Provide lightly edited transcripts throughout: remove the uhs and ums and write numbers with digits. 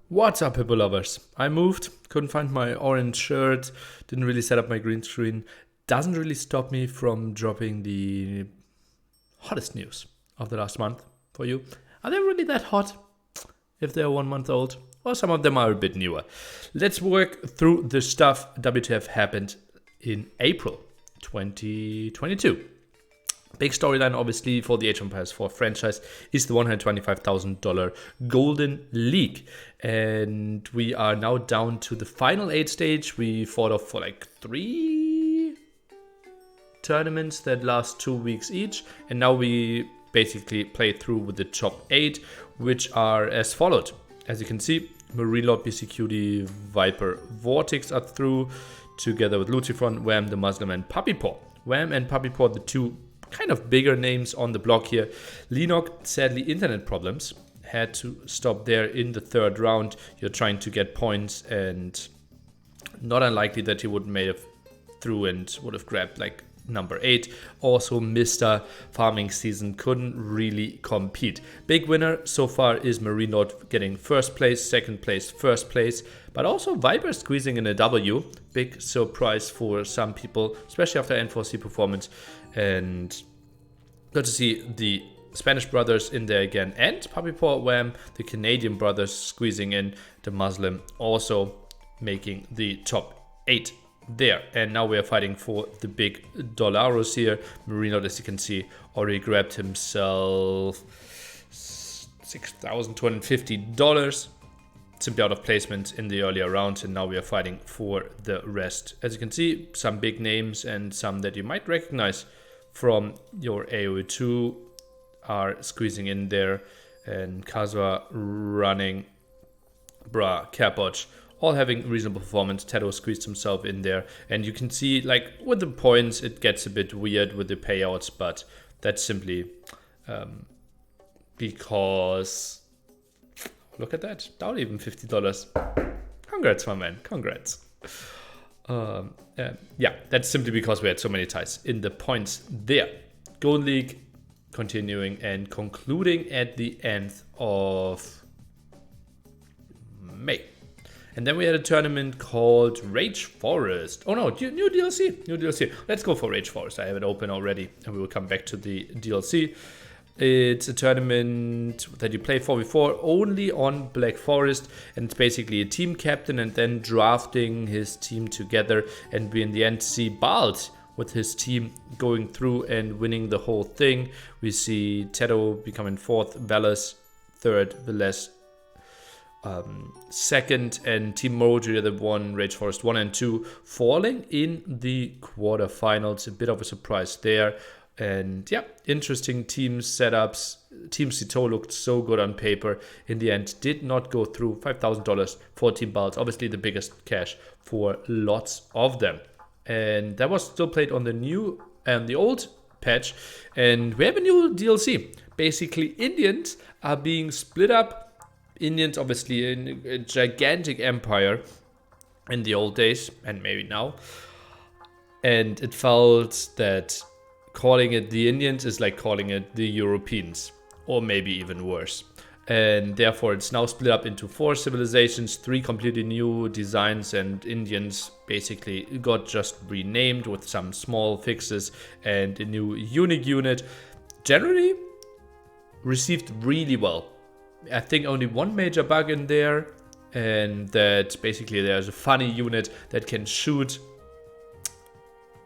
What's up, Hippo lovers? I moved, couldn't find my orange shirt, didn't really set up my green screen. Doesn't really stop me from dropping the hottest news of the last month for you. Are they really that hot if they're 1 month old? Or some of them are a bit newer. Let's work through the stuff WTF happened in April 2022. Big storyline, obviously, for the Age of Empires 4 franchise is the $125,000 Golden League. And we are now down to the final 8 stage. We fought off for like 3 tournaments that last 2 weeks each. And now we basically play through with the top 8, which are as followed. As you can see, Marine Lord, BCQD, Viper, Vortex are through, together with Lucifron, Wham, the Muslim, and Puppy Paw. Wham and Puppy Paw, the two kind of bigger names on the block here. Lenok, sadly, internet problems. Had to stop there in the 3rd round. You're trying to get points, and not unlikely that he would may have through and would have grabbed like number 8. Also, Mr. Farming Season couldn't really compete. Big winner so far is Marine Lord getting 1st place, 2nd place, 1st place. But also Viper squeezing in a W. Big surprise for some people, especially after N4C performance. And good to see the Spanish brothers in there again. And Puppy Paw, Wham, the Canadian brothers squeezing in. The Muslim also making the top 8 there. And now we are fighting for the big dollaros here. Marine Lord, as you can see, already grabbed himself $6,250. Simply out of placement in the earlier rounds, and now we are fighting for the rest. As you can see, some big names and some that you might recognize from your AoE2 are squeezing in there, and Kazwa running, Bra, Capoch, all having reasonable performance. Teto squeezed himself in there, and you can see, like, with the points, it gets a bit weird with the payouts, but that's simply because... Look at that, down even $50. Congrats, my man, congrats. Yeah, that's simply because we had so many ties in the points there. Golden League continuing and concluding at the end of May. And then we had a tournament called Rage Forest. Oh no, new DLC. Let's go for Rage Forest. I have it open already, and we will come back to the DLC. It's a tournament that you play 4v4 only on Black Forest, and it's basically a team captain and then drafting his team together, and we in the end see Balt with his team going through and winning the whole thing. We see Teto becoming 4th, Velas 3rd, Velas 2nd, and Team Mojo that won Rage Forest 1 and 2 falling in the quarterfinals. A bit of a surprise there. And yeah, interesting team setups. Team Cito looked so good on paper. In the end, did not go through. $5,000 for Team Balt. Obviously the biggest cash for lots of them. And that was still played on the new and the old patch. And we have a new DLC. Basically, Indians are being split up. Indians, obviously, in a gigantic empire in the old days, and maybe now. And it felt that calling it the Indians is like calling it the Europeans, or maybe even worse. And therefore it's now split up into 4 civilizations, 3 completely new designs, and Indians basically got just renamed with some small fixes and a new unique unit. Generally received really well. I think only one major bug in there, and that basically there's a funny unit that can shoot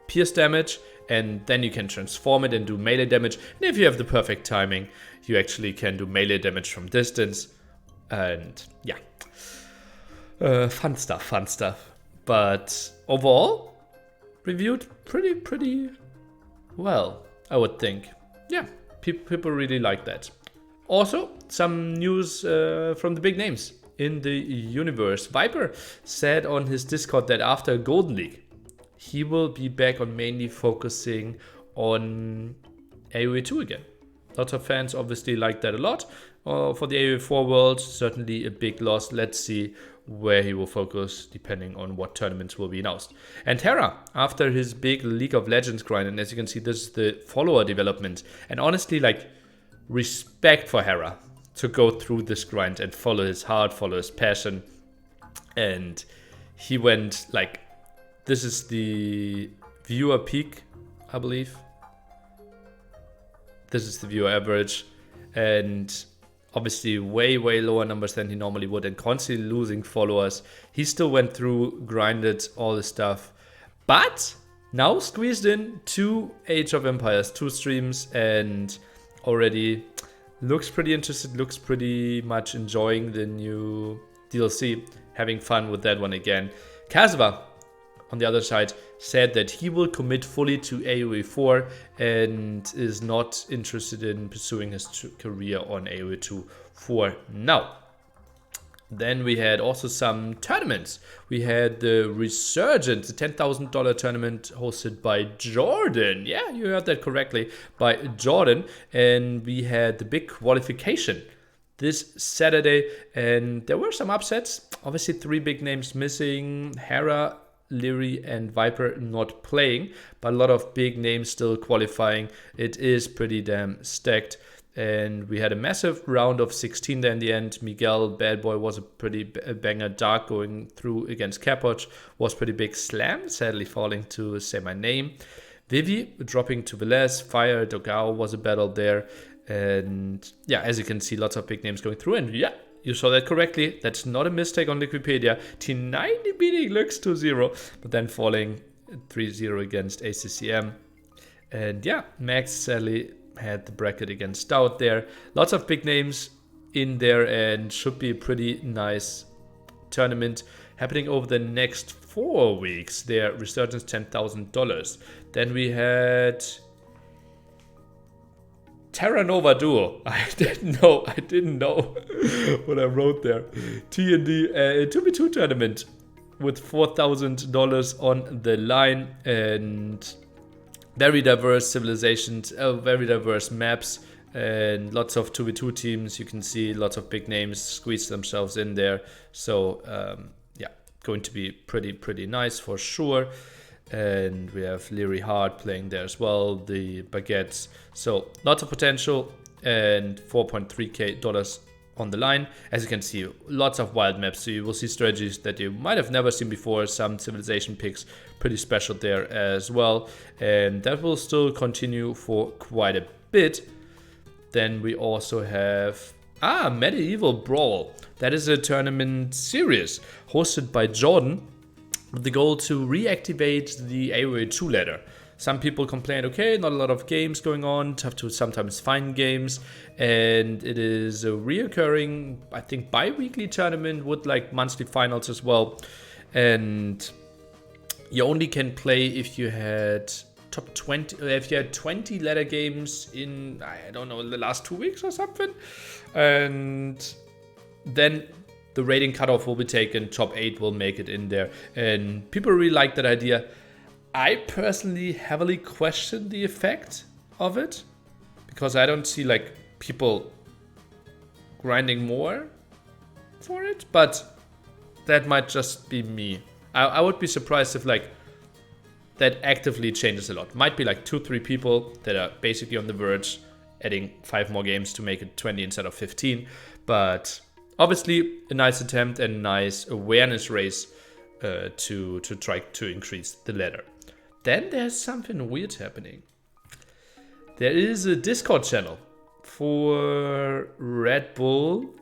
pierce damage, and then you can transform it and do melee damage. And if you have the perfect timing, you actually can do melee damage from distance. And yeah, fun stuff. But overall, reviewed pretty well, I would think. Yeah, people really like that. Also, some news from the big names in the universe. Viper said on his Discord that after Golden League, he will be back on mainly focusing on AoE2 again. Lots of fans obviously like that a lot. For the AoE4 world, certainly a big loss. Let's see where he will focus depending on what tournaments will be announced. And Terra, after his big League of Legends grind, and as you can see, this is the follower development. And honestly, like, respect for Hera. to go through this grind and follow his heart, follow his passion. And he went like, this is the viewer peak, I believe. This is the viewer average. And obviously way lower numbers than he normally would, and constantly losing followers. He still went through, grinded all the stuff, but now squeezed in 2 Age of Empires 2 streams, and already looks pretty interested, looks pretty much enjoying the new DLC, having fun with that one again. Kasva, on the other side, said that he will commit fully to AoE4 and is not interested in pursuing his career on AoE2 for now. Then we had also some tournaments. We had the Resurgence, the $10,000 tournament hosted by Jordan. Yeah, you heard that correctly, by Jordan. And we had the big qualification this Saturday, and there were some upsets. Obviously 3 big names missing: Hera, Leary and Viper not playing, but a lot of big names still qualifying. It is pretty damn stacked. And we had a massive round of 16 there in the end. Miguel, Bad Boy, was a pretty banger. Dark going through against Capoch was pretty big. Slam sadly falling to say my name. Vivi dropping to Velez. Fire, Dogao was a battle there. And yeah, as you can see, lots of big names going through. And yeah, you saw that correctly. That's not a mistake on Wikipedia. T90 beating Lux 2-0, but then falling 3-0 against ACCM. And yeah, Max sadly had the bracket against Stout there. Lots of big names in there, and should be a pretty nice tournament happening over the next 4 weeks. Their Resurgence $10,000. Then we had Terra Nova Duo. I didn't know what I wrote there. T&D 2v2 tournament with $4,000 on the line, and very diverse civilizations, very diverse maps, and lots of 2v2 teams. You can see lots of big names squeeze themselves in there. So yeah, going to be pretty nice for sure. And we have Leary Hart playing there as well, the Baguettes. So lots of potential, and $4.3K on the line. As you can see, lots of wild maps. So you will see strategies that you might have never seen before. Some civilization picks, pretty special there as well. And that will still continue for quite a bit. Then we also have Medieval Brawl. That is a tournament series hosted by Jordan, with the goal to reactivate the AoE2 ladder. Some people complained, okay, not a lot of games going on, tough to sometimes find games, and it is a reoccurring, I think, bi-weekly tournament with like monthly finals as well. And you only can play if you had top 20, if you had 20 ladder games in, I don't know, the last 2 weeks or something. And then the rating cutoff will be taken, top 8 will make it in there. And people really like that idea. I personally heavily question the effect of it, because I don't see like people grinding more for it, but that might just be me. I would be surprised if like that actively changes a lot. Might be like 2-3 people that are basically on the verge, adding 5 more games to make it 20 instead of 15, but obviously a nice attempt and nice awareness race to try to increase the ladder. Then there's something weird happening. There is a Discord channel for Red Bull,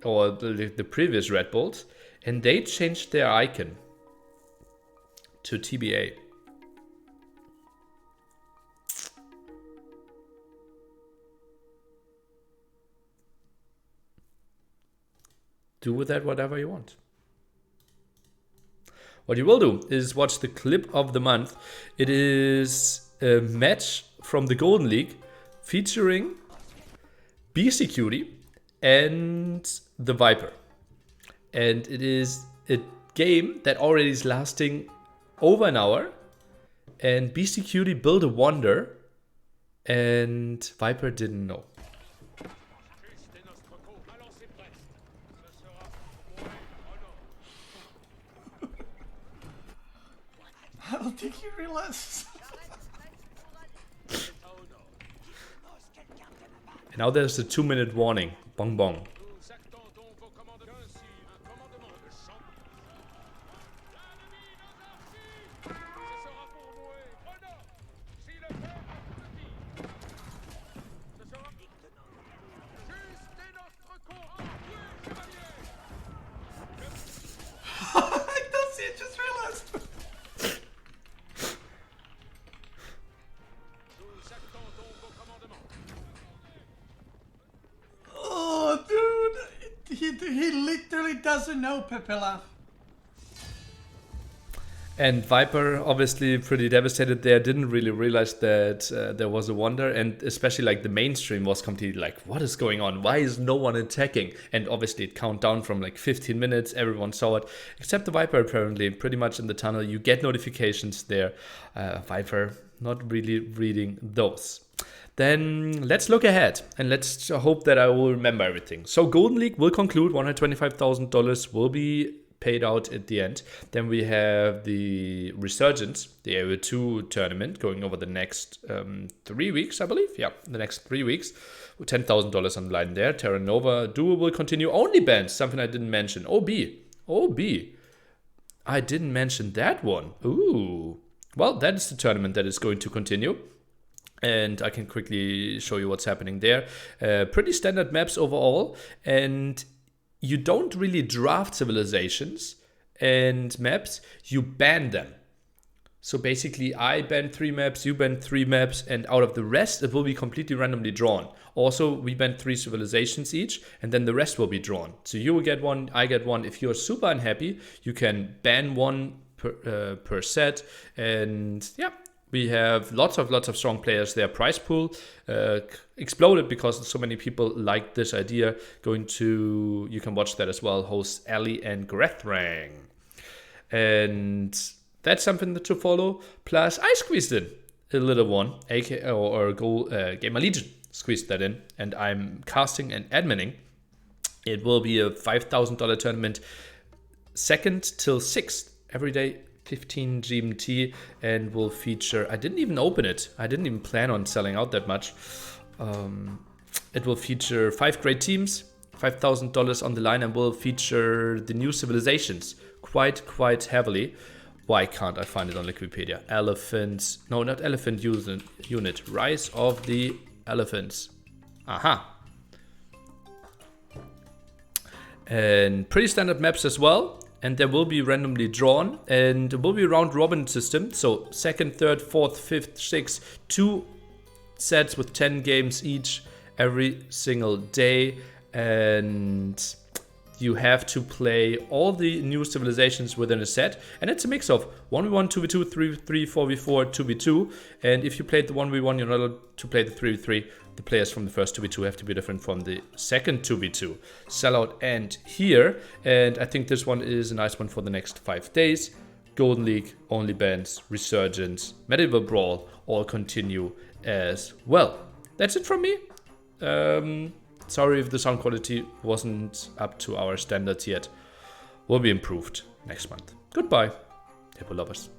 or the previous Red Bulls, and they changed their icon to TBA. Do with that whatever you want. What you will do is watch the clip of the month. It is a match from the Golden League featuring BC Cutie and the Viper. And it is a game that already is lasting over an hour. And BC Cutie built a wonder, and Viper didn't know. I don't think you realize. And now there's a 2-minute warning. Bong bong. I don't see it, just realized. Oh, dude. He literally doesn't know Pepela. And Viper, obviously pretty devastated there, didn't really realize that there was a wonder, and especially like the mainstream was completely like, what is going on? Why is no one attacking? And obviously it count down from like 15 minutes, everyone saw it, except the Viper apparently, pretty much in the tunnel. You get notifications there. Viper not really reading those. Then let's look ahead and let's hope that I will remember everything. So Golden League will conclude, $125,000 will be paid out at the end. Then we have the Resurgence, the AoE2 tournament going over the next 3 weeks, I believe. Yeah, the next 3 weeks. $10,000 on the line there. Terra Nova Duo will continue. Only bands, something I didn't mention. OB. I didn't mention that one. Ooh. Well, that is the tournament that is going to continue. And I can quickly show you what's happening there. Pretty standard maps overall. And you don't really draft civilizations and maps, you ban them. So basically I ban 3 maps, you ban 3 maps, and out of the rest it will be completely randomly drawn. Also, we ban 3 civilizations each, and then the rest will be drawn. So you will get 1, I get 1. If you're super unhappy, you can ban 1 per set, and yeah. We have lots of strong players there. Prize pool exploded because so many people like this idea. You can watch that as well. Hosts Ali and Grethrang. And that's something to follow. Plus, I squeezed in a little one, Gamer Legion squeezed that in. And I'm casting and adminning. It will be a $5,000 tournament, 2nd till 6th, every day. 15 GMT, and will feature, I didn't even open it, I didn't even plan on selling out that much. It will feature 5 great teams, $5,000 on the line, and will feature the new civilizations quite heavily. Why can't I find it on Wikipedia? Elephants, no, not elephant unit, Rise of the Elephants. Aha. And pretty standard maps as well. And they will be randomly drawn, and it will be a round robin system. So 2nd, 3rd, 4th, 5th, 6th, 2 sets with 10 games each every single day. And you have to play all the new civilizations within a set. And it's a mix of 1v1, 2v2, 3v3, 4v4, 2v2. And if you played the 1v1, you're not allowed to play the 3v3. The players from the first 2v2 have to be different from the second 2v2. Sellout end here, and I think this one is a nice one for the next 5 days. Golden League, only bands, Resurgence, Medieval Brawl all continue as well. That's it from me. Sorry if the sound quality wasn't up to our standards yet. Will be improved next month. Goodbye, Hippo lovers.